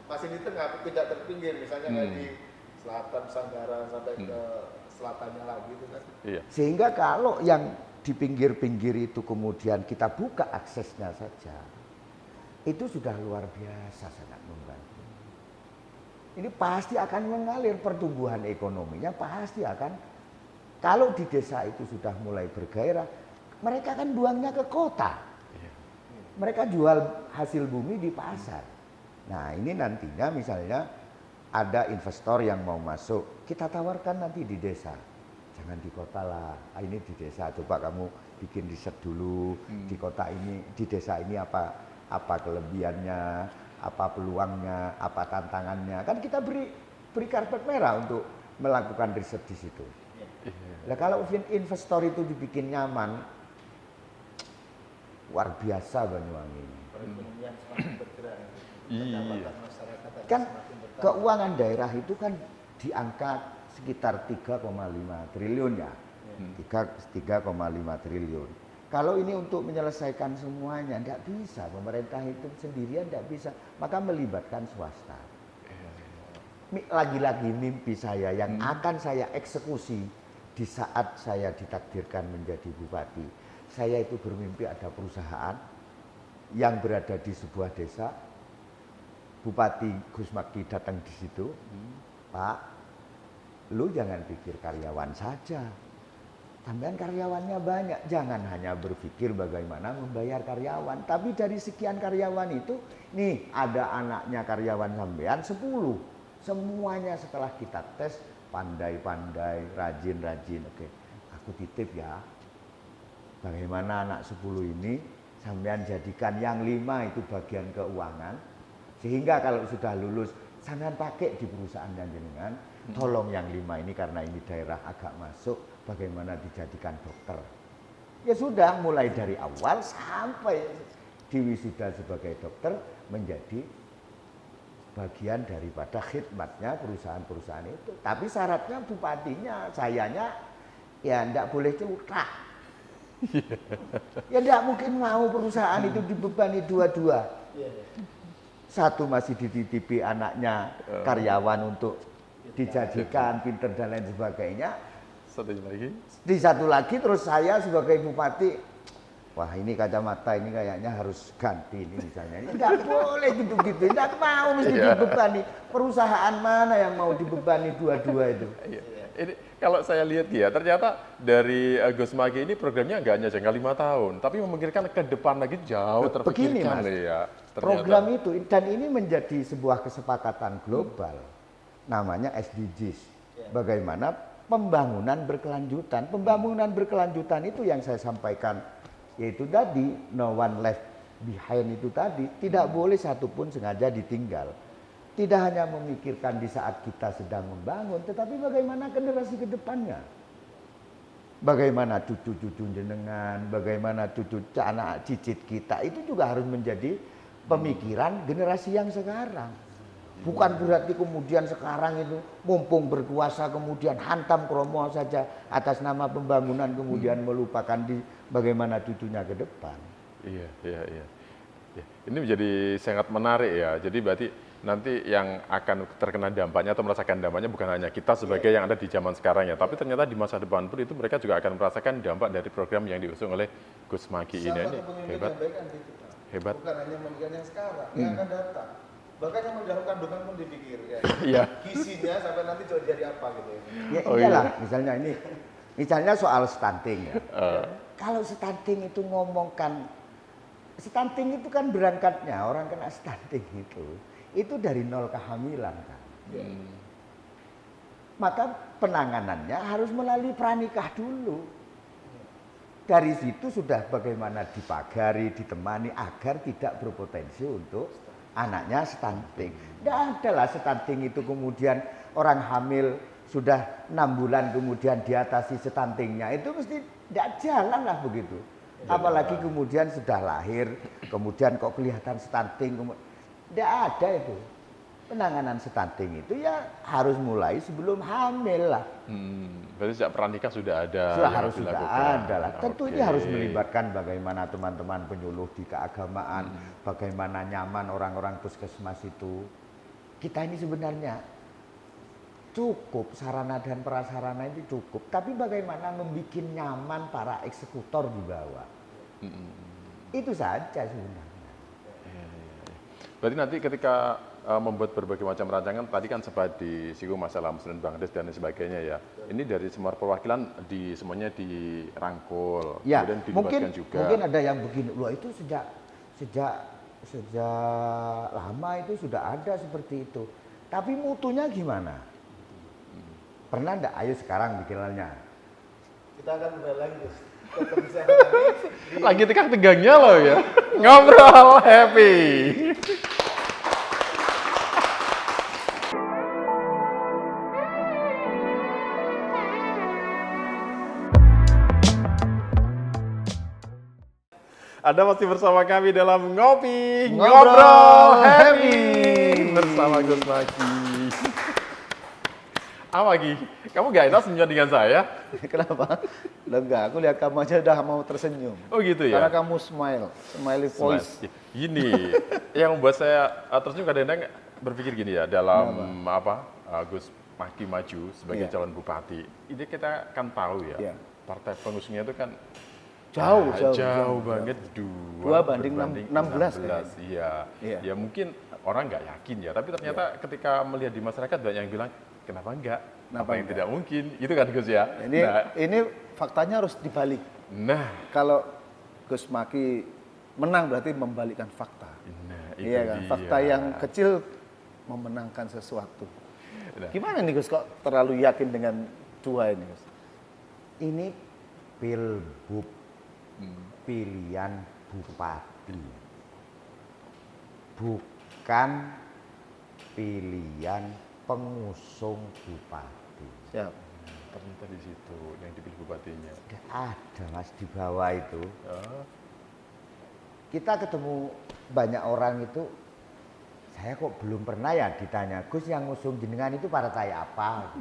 Speaker 4: Masih di tengah, tidak terpinggir, misalnya kayak di selatan Sanggara sampai ke selatannya lagi itu kan.
Speaker 1: Iya.
Speaker 3: Sehingga kalau yang di pinggir-pinggir itu kemudian kita buka aksesnya saja, itu sudah luar biasa sangat membantu. Ini pasti akan mengalir pertumbuhan ekonominya, pasti akan. Kalau di desa itu sudah mulai bergairah, mereka kan buangnya ke kota. Mereka jual hasil bumi di pasar. Nah ini nantinya misalnya ada investor yang mau masuk, kita tawarkan nanti di desa. Jangan di kota lah, ini di desa, coba kamu bikin riset dulu di kota ini, di desa ini apa kelebihannya, apa peluangnya, apa tantangannya. Kan kita beri karpet merah untuk melakukan riset di situ. Nah kalau investor itu dibikin nyaman, luar biasa Banyuwangi ini.
Speaker 4: Perekonomian semakin bergerak.
Speaker 3: Kan keuangan daerah itu kan di angka sekitar 3,5 triliun ya. 3,5 triliun. Kalau ini untuk menyelesaikan semuanya tidak bisa, pemerintah itu sendirian tidak bisa, maka melibatkan swasta. Lagi-lagi mimpi saya yang akan saya eksekusi di saat saya ditakdirkan menjadi bupati. Saya itu bermimpi ada perusahaan yang berada di sebuah desa. Bupati Gus Maki datang di situ, Pak, lu jangan pikir karyawan saja, tambahan karyawannya banyak, jangan hanya berpikir bagaimana membayar karyawan, tapi dari sekian karyawan itu, nih ada anaknya karyawan sampean 10, semuanya setelah kita tes pandai-pandai, rajin-rajin, oke, aku titip ya, bagaimana anak 10 ini sampean jadikan yang 5 itu bagian keuangan. Sehingga kalau sudah lulus, jangan pakai di perusahaan jenengan, tolong yang 5 ini karena ini daerah agak masuk, bagaimana dijadikan dokter. Ya sudah, mulai dari awal sampai di wisuda sebagai dokter menjadi bagian daripada khidmatnya perusahaan-perusahaan itu. Tapi syaratnya bupatinya, sayanya, ya enggak boleh celaka. Ya enggak mungkin mau perusahaan itu dibebani dua-dua. Satu masih dititipi anaknya karyawan untuk dijadikan pinter dan lain sebagainya.
Speaker 1: Satu lagi.
Speaker 3: Di satu lagi terus saya sebagai bupati wah ini kacamata ini kayaknya harus ganti ini misalnya. Ini nggak boleh gitu-gitu, nggak mau mesti dibebani. Perusahaan mana yang mau dibebani dua-dua itu?
Speaker 1: Ini kalau saya lihat ya, ternyata dari Gus Maki ini programnya nggak hanya jangka 5 tahun, tapi memikirkan ke depan lagi jauh
Speaker 3: Begini
Speaker 1: terpikirkan
Speaker 3: Mas,
Speaker 1: ya. Ternyata.
Speaker 3: program itu dan ini menjadi sebuah kesepakatan global, namanya SDGs. Bagaimana pembangunan berkelanjutan? Pembangunan berkelanjutan itu yang saya sampaikan, yaitu tadi no one left behind itu tadi, tidak boleh satupun sengaja ditinggal. Tidak hanya memikirkan di saat kita sedang membangun, tetapi bagaimana generasi ke depannya. Bagaimana cucu-cucu jenengan, bagaimana cucu anak cicit kita, itu juga harus menjadi pemikiran generasi yang sekarang. Bukan berarti kemudian sekarang itu mumpung berkuasa kemudian hantam kromo saja atas nama pembangunan kemudian melupakan di bagaimana cucunya ke depan.
Speaker 1: Iya. Ya, ini menjadi sangat menarik ya. Jadi berarti nanti yang akan terkena dampaknya atau merasakan dampaknya bukan hanya kita sebagai yang ada di zaman sekarang ya, tapi ternyata di masa depan pun itu mereka juga akan merasakan dampak dari program yang diusung oleh Gus Maki ini. Hebat. Hebat.
Speaker 4: Bukan hanya memikirkan yang sekarang, yang akan datang. Bahkan yang mendahulukan domen pun dipikir ya.
Speaker 1: Iya.
Speaker 4: Gizinya sampai nanti jadi apa gitu ya.
Speaker 3: Ya iyalah, misalnya soal stunting ya. Kalau stunting itu ngomongkan, stunting itu kan berangkatnya orang kena stunting itu dari nol kehamilan kan. Maka penanganannya harus melalui pranikah dulu. Dari situ sudah bagaimana dipagari, ditemani agar tidak berpotensi untuk anaknya stunting. Tidak ada lah stunting itu kemudian orang hamil sudah 6 bulan kemudian diatasi stuntingnya. Itu mesti tidak jalan lah begitu. Apalagi kemudian sudah lahir, kemudian kok kelihatan stunting. Tidak ada itu. Penanganan stunting itu ya harus mulai sebelum hamil lah.
Speaker 1: Berarti sejak pranikah sudah ada.
Speaker 3: Sudah ada lah. Tentu ini harus melibatkan bagaimana teman-teman penyuluh di keagamaan, bagaimana nyaman orang-orang puskesmas itu. Kita ini sebenarnya cukup sarana dan prasarana itu cukup, tapi bagaimana membuat nyaman para eksekutor di bawah. Itu saja sebenarnya.
Speaker 1: Berarti nanti ketika membuat berbagai macam rancangan, tadi kan sempat disinggung masalah Muslim Bangladesh dan lain sebagainya ya. Ini dari semua perwakilan semuanya dirangkul,
Speaker 3: ya,
Speaker 1: kemudian dilibatkan juga.
Speaker 3: Mungkin ada yang begini, loh itu sejak lama itu sudah ada seperti itu. Tapi mutunya gimana? Pernah enggak? Ayo sekarang bikinannya.
Speaker 4: Kita akan kembali lagi Gus.
Speaker 1: Lagi tegang-tegangnya loh ya. Ngobrol happy. Anda masih bersama kami dalam Ngobrol Happy bersama Gus Maki. Apa lagi? Kamu gak enak senyum dengan saya?
Speaker 2: Kenapa? Loh enggak, aku lihat kamu aja udah mau tersenyum.
Speaker 1: Oh gitu ya?
Speaker 2: Karena kamu smiley voice.
Speaker 1: Gini, yang membuat saya tersenyum kadang-kadang berpikir gini ya, dalam Gus Maki maju sebagai calon bupati. Ini kita kan tahu ya, partai pengusungnya itu kan jauh banget, dua banding 16. Iya. Ya mungkin orang nggak yakin ya, tapi ternyata ketika melihat di masyarakat banyak yang bilang kenapa enggak? Apa yang tidak mungkin? Itu kan Gus ya.
Speaker 2: Ini faktanya harus dibalik.
Speaker 1: Nah,
Speaker 2: kalau Gus Maki menang berarti membalikkan fakta. Iya kan? Fakta yang kecil memenangkan sesuatu. Gimana nih Gus, kok terlalu yakin dengan dua ini Gus?
Speaker 3: Ini pilbub, pilihan bupati, bukan pilihan pengusung bupati.
Speaker 2: Siap.
Speaker 1: Ternyata di situ yang dipilih bupatinya.
Speaker 3: Ada Mas di bawah itu. Kita ketemu banyak orang itu, saya kok belum pernah ya ditanya, Gus yang ngusung jenengan itu partai apa?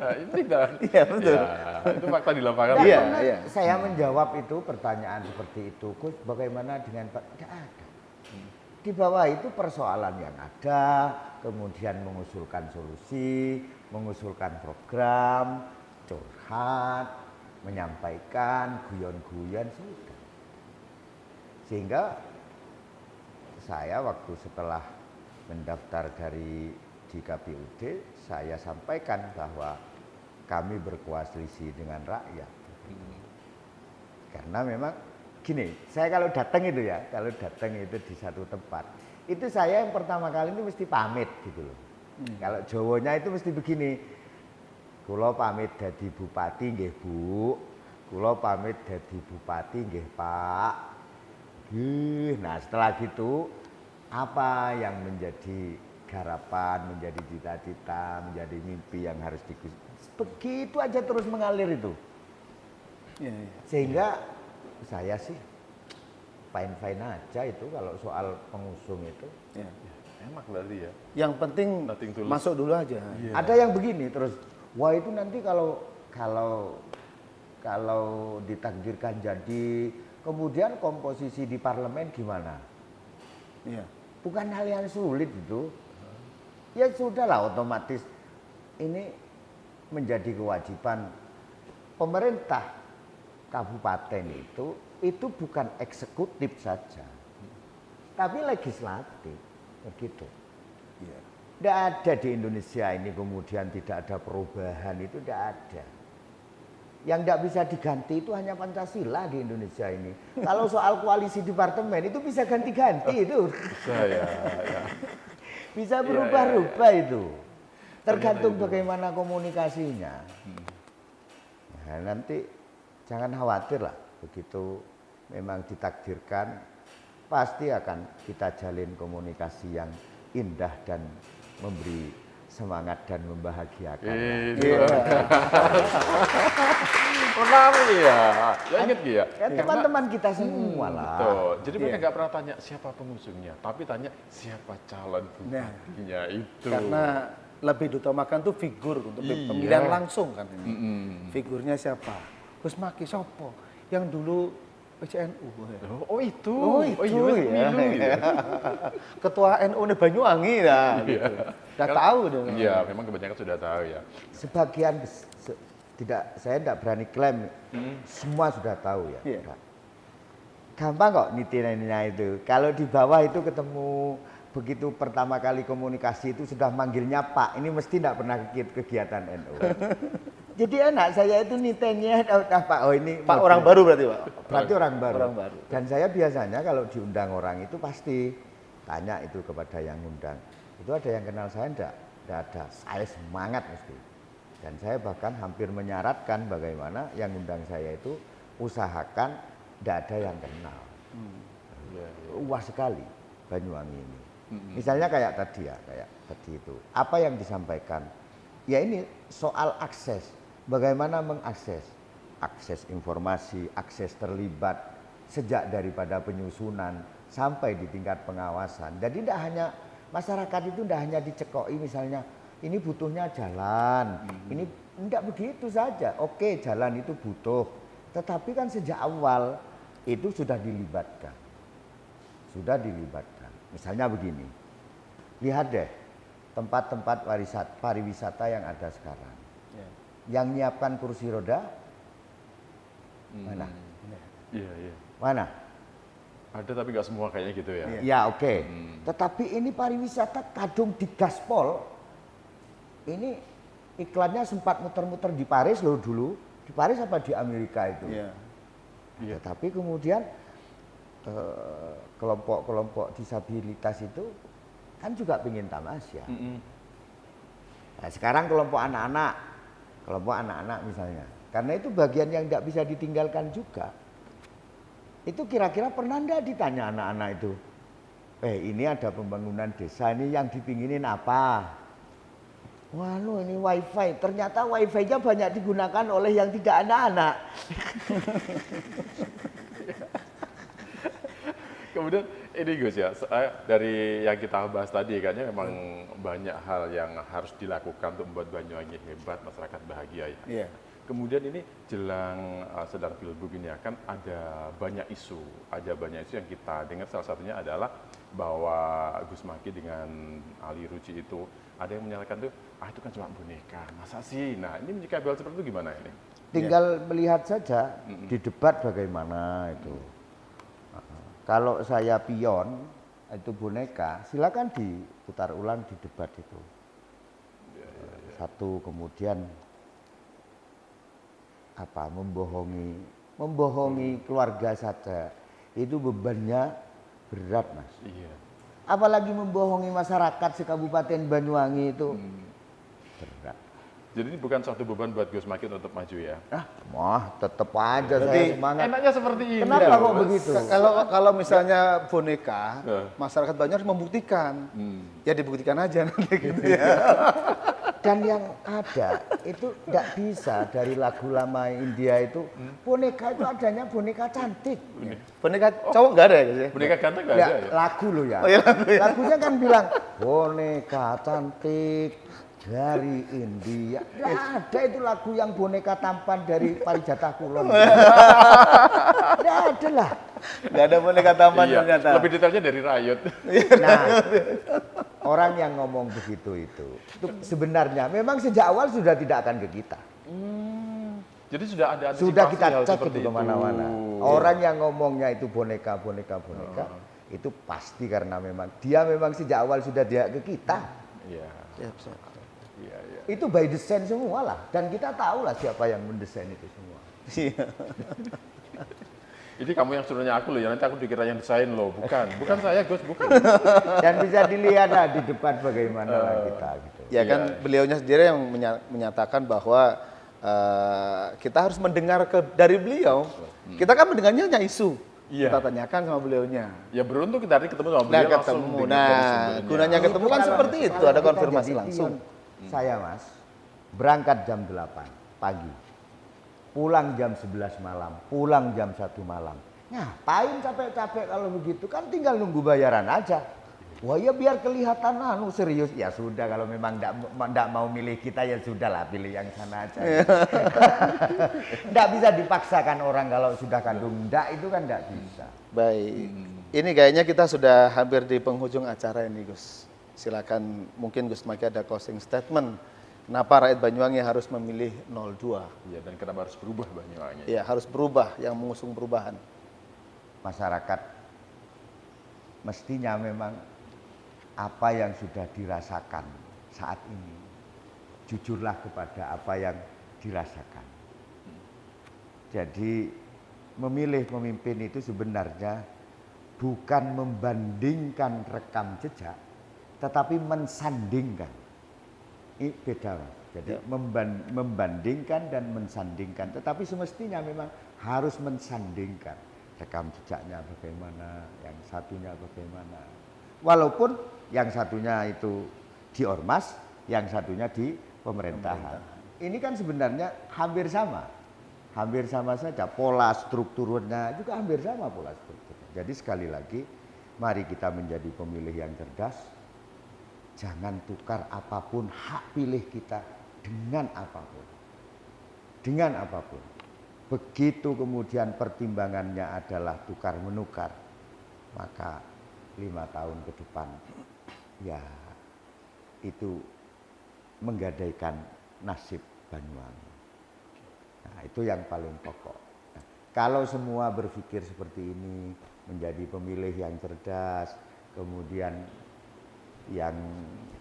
Speaker 1: Ini kan.
Speaker 2: Iya betul.
Speaker 1: Ya, itu fakta di lapangan.
Speaker 2: Iya.
Speaker 3: Saya menjawab itu pertanyaan seperti itu, Gus bagaimana dengan Pak? Tidak ada. Di bawah itu persoalan yang ada, kemudian mengusulkan solusi, mengusulkan program, curhat, menyampaikan, guyon-guyon sudah. Sehingga saya waktu setelah mendaftar di KPUD, saya sampaikan bahwa kami berkoalisi dengan rakyat. Karena memang gini, saya kalau datang itu di satu tempat, itu saya yang pertama kali itu mesti pamit gitu loh. Kalau Jawanya itu mesti begini, kula pamit dadi bupati nggih Bu, kula pamit dadi bupati nggih Pak. Nah setelah gitu, apa yang menjadi harapan, menjadi cita-cita, menjadi mimpi yang harus begitu aja terus mengalir itu. Sehingga saya sih fine-fine aja itu kalau soal pengusung itu.
Speaker 1: Enak berarti ya.
Speaker 2: Yang penting masuk dulu aja.
Speaker 3: Ada yang begini terus, wah itu nanti kalau ditakdirkan jadi, kemudian komposisi di parlemen gimana? Bukan hal yang sulit itu. Ya sudahlah, otomatis ini menjadi kewajiban pemerintah kabupaten itu bukan eksekutif saja, tapi legislatif, begitu. Tidak ada di Indonesia ini kemudian tidak ada perubahan, itu tidak ada. Yang tidak bisa diganti itu hanya Pancasila di Indonesia ini. Kalau soal koalisi di parlemen itu bisa ganti-ganti itu.
Speaker 1: Bisa ya.
Speaker 3: Bisa berubah-ubah itu. Tergantung bagaimana komunikasinya. Nah, nanti jangan khawatir lah, begitu memang ditakdirkan pasti akan kita jalin komunikasi yang indah dan memberi semangat dan membahagiakan.
Speaker 1: Menarik ya. Ingat ya.
Speaker 3: Teman-teman kita semua lah.
Speaker 1: Betul. Jadi mereka nggak pernah tanya siapa pengusungnya, tapi tanya siapa calon bupatinya itu.
Speaker 2: Karena lebih diutamakan tuh figur untuk pemilihan langsung kan ini. Figurnya siapa? Gus Maki Sopo yang dulu PCNU.
Speaker 1: Oh itu.
Speaker 2: Ya. Ketua NU Banyuwangi lah. Gitu. Udah tahu dong.
Speaker 1: Iya, memang kebanyakan sudah tahu ya.
Speaker 3: Sebagian saya tidak berani klaim, semua sudah tahu ya. Gampang kok nitirannya itu. Kalau di bawah itu ketemu begitu pertama kali komunikasi itu sudah manggilnya Pak. Ini mesti tidak pernah kegiatan NU. Jadi enak saya itu nitennya Pak. Oh ini
Speaker 2: Pak orang baru berarti Pak.
Speaker 3: Berarti orang baru. Dan saya biasanya kalau diundang orang itu pasti tanya itu kepada yang undang. Itu ada yang kenal saya enggak? Enggak ada. Saya semangat mesti. Dan saya bahkan hampir menyaratkan bagaimana yang undang saya itu usahakan enggak ada yang kenal. Luas sekali Banyuwangi ini. Misalnya kayak tadi itu. Apa yang disampaikan? Ya ini soal akses. Bagaimana mengakses? Akses informasi, akses terlibat sejak daripada penyusunan sampai di tingkat pengawasan. Jadi tidak hanya masyarakat itu tidak hanya dicekoki misalnya ini butuhnya jalan. Ini tidak begitu saja. Oke, jalan itu butuh. Tetapi kan sejak awal itu sudah dilibatkan. Misalnya begini. Lihat deh tempat-tempat pariwisata yang ada sekarang. Yang nyiapkan kursi roda mana?
Speaker 1: Iya.
Speaker 3: Mana?
Speaker 1: Ada tapi nggak semua kayaknya gitu ya.
Speaker 3: Ya oke. Tetapi ini pariwisata kadung di gaspol. Ini iklannya sempat muter-muter di Paris loh dulu. Di Paris apa di Amerika itu? Iya. Tapi kemudian kelompok-kelompok disabilitas itu kan juga pengen tamasya. Nah, sekarang kelompok anak-anak misalnya, karena itu bagian yang tidak bisa ditinggalkan juga. Itu kira-kira pernah enggak ditanya anak-anak itu, ini ada pembangunan desa ini yang dipinginin apa? Wah, ini wifi. Ternyata wifi-nya banyak digunakan oleh yang tidak anak-anak.
Speaker 1: Kemudian ini Gus ya, dari yang kita bahas tadi kayaknya memang banyak hal yang harus dilakukan untuk membuat Banyuwangi hebat, masyarakat bahagia ya. Kemudian ini jelang sedang pilgub ini akan ada banyak isu yang kita dengar, salah satunya adalah bahwa Gus Maki dengan Ali Ruci itu ada yang menyalahkan tuh, itu kan cuma boneka, masa sih? Nah ini menyikapi hal seperti itu gimana ini?
Speaker 3: Tinggal melihat saja di debat bagaimana itu. Kalau saya pion, itu boneka, silakan diputar ulang di debat itu. Satu, kemudian membohongi keluarga saja, itu bebannya berat, Mas.
Speaker 1: Iya.
Speaker 3: Apalagi membohongi masyarakat sekabupaten Banyuwangi itu berat.
Speaker 1: Jadi ini bukan suatu beban buat Gus Makin untuk maju ya?
Speaker 3: Tetap aja saya semangat.
Speaker 1: Enaknya seperti ini.
Speaker 3: Kenapa kok begitu?
Speaker 2: Kalau misalnya boneka, masyarakat Banyuwangi harus membuktikan. Ya dibuktikan aja nanti gitu ya.
Speaker 3: Dan yang ada itu tidak bisa dari lagu lama India itu, boneka itu adanya boneka cantik.
Speaker 2: Boneka cowok nggak ada ya, Gus ya?
Speaker 1: Boneka ganteng nggak
Speaker 3: Ya,
Speaker 1: ada ya?
Speaker 3: lagu loh ya.
Speaker 2: Oh, iya, lagu ya.
Speaker 3: Lagunya kan bilang boneka cantik dari India. Nggak ada itu lagu yang boneka tampan dari Parijatah Kulon. Nggak ada lah.
Speaker 2: Nggak ada boneka tampan
Speaker 1: Iya,
Speaker 2: ternyata.
Speaker 1: lebih detailnya dari Riot.
Speaker 3: Nah, orang yang ngomong begitu itu sebenarnya memang sejak awal sudah tidak akan ke kita.
Speaker 1: Jadi sudah ada antisipasi
Speaker 3: Sudah kita
Speaker 1: hal
Speaker 3: cek
Speaker 1: seperti
Speaker 3: itu kemana-mana. Orang yang ngomongnya itu boneka, itu pasti karena memang dia memang sejak awal sudah dia ke kita.
Speaker 1: Iya. Iya.
Speaker 3: Itu by design semua lah. Dan kita tahu lah siapa yang mendesain itu semua.
Speaker 1: Ini kamu yang suruhnya aku loh ya, nanti aku dikira yang desain loh. Bukan saya Gus, bukan.
Speaker 3: Dan bisa dilihat lah di depan bagaimana lah kita gitu.
Speaker 2: Ya kan beliaunya sendiri yang menyatakan bahwa kita harus mendengar dari beliau. Kita kan mendengarnya hanya isu.
Speaker 1: Iya.
Speaker 2: Kita tanyakan sama beliaunya.
Speaker 1: Ya beruntung kita hari ketemu sama beliau langsung.
Speaker 2: ketemu.
Speaker 1: dengar dari
Speaker 2: Nah,
Speaker 1: sumbernya.
Speaker 2: gunanya ketemu kan
Speaker 3: Kalau-
Speaker 2: seperti itu,
Speaker 3: kalau
Speaker 2: ada
Speaker 3: kita
Speaker 2: konfirmasi
Speaker 3: jadi
Speaker 2: langsung.
Speaker 3: pion, saya Mas, berangkat jam 8 pagi. Pulang jam 11 malam, pulang jam 1 malam. Ngapain capek-capek kalau begitu? Kan tinggal nunggu bayaran aja. Wah ya biar kelihatan serius. Ya sudah kalau memang enggak mau milih kita ya sudahlah pilih yang sana aja. Enggak bisa dipaksakan orang kalau sudah kandung enggak itu kan enggak bisa.
Speaker 2: Baik. Ini kayaknya kita sudah hampir di penghujung acara ini, Gus. Silakan, mungkin Gus Maki ada closing statement. Kenapa rakyat Banyuwangi harus memilih 02?
Speaker 1: Iya, dan kenapa harus berubah Banyuwangi?
Speaker 2: Iya, harus berubah, yang mengusung perubahan.
Speaker 3: Masyarakat mestinya memang apa yang sudah dirasakan saat ini, jujurlah kepada apa yang dirasakan. Jadi memilih pemimpin itu sebenarnya bukan membandingkan rekam jejak, tetapi mensandingkan. Ini beda, Mas. Jadi membandingkan dan mensandingkan, tetapi semestinya memang harus mensandingkan. Rekam jejaknya bagaimana, yang satunya bagaimana. Walaupun yang satunya itu di ormas, yang satunya di pemerintahan. Ini kan sebenarnya hampir sama. Hampir sama saja, pola strukturnya juga hampir sama pola strukturnya. Jadi sekali lagi, mari kita menjadi pemilih yang cerdas. Jangan tukar apapun hak pilih kita dengan apapun. Dengan apapun. Begitu kemudian pertimbangannya adalah tukar-menukar, maka 5 tahun ke depan, ya itu menggadaikan nasib Banyuwangi. Nah, itu yang paling pokok. Nah, kalau semua berpikir seperti ini, menjadi pemilih yang cerdas, kemudian yang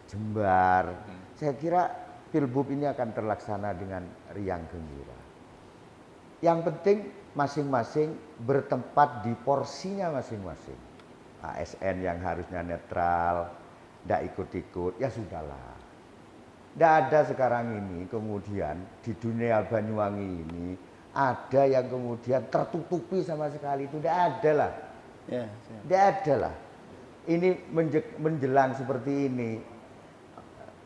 Speaker 3: jembar, saya kira Pilbub ini akan terlaksana dengan riang gembira. Yang penting masing-masing bertempat di porsinya masing-masing. ASN yang harusnya netral, tidak ikut-ikut, ya sudahlah. Tidak ada sekarang ini kemudian di dunia Banyuwangi ini ada yang kemudian tertutupi sama sekali, itu tidak ada lah. Tidak ada lah. Ini menjelang seperti ini.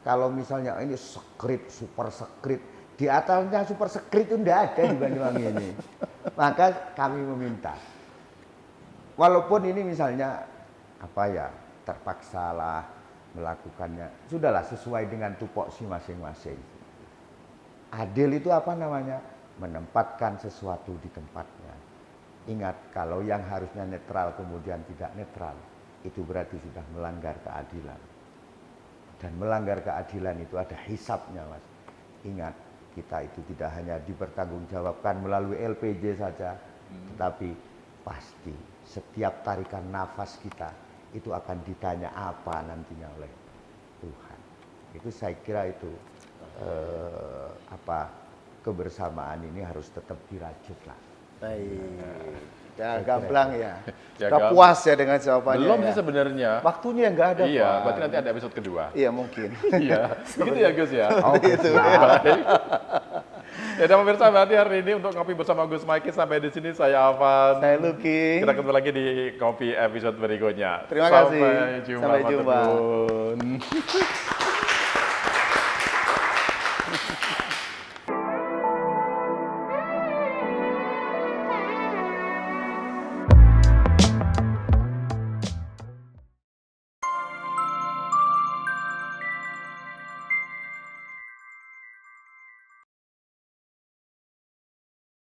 Speaker 3: Kalau misalnya ini sekrit, super sekrit, di atasnya super sekrit itu tidak ada di Banyuwangi ini. Maka kami meminta, walaupun ini misalnya apa ya, terpaksalah melakukannya, sudahlah sesuai dengan tupoksi masing-masing. Adil itu apa namanya? Menempatkan sesuatu di tempatnya. Ingat, kalau yang harusnya netral kemudian tidak netral, itu berarti sudah melanggar keadilan. Dan melanggar keadilan itu ada hisapnya, Mas. Ingat, kita itu tidak hanya dipertanggungjawabkan melalui LPJ saja, tetapi pasti setiap tarikan nafas kita itu akan ditanya apa nantinya oleh Tuhan. Itu saya kira itu kebersamaan ini harus tetap dirajut lah.
Speaker 2: Baik. Ya gamblang ya. Udah puas ya dengan jawabannya.
Speaker 1: Belum
Speaker 2: ya.
Speaker 1: sih sebenarnya.
Speaker 2: Waktunya yang nggak ada.
Speaker 1: Iya,
Speaker 2: Pak.
Speaker 1: berarti nanti ada episode kedua.
Speaker 2: Iya mungkin.
Speaker 1: Iya, begitu ya Gus ya.
Speaker 3: Oh,
Speaker 2: Itu.
Speaker 1: Ya, dan pemirsa, berarti hari ini untuk Ngopi bersama Gus Mikey sampai di sini saya Afan.
Speaker 2: Saya Lucky.
Speaker 1: Kita ketemu lagi di Ngopi episode berikutnya.
Speaker 2: Terima kasih.
Speaker 1: Sampai jumpa.
Speaker 2: Sampai jumpa.
Speaker 1: Teman-teman.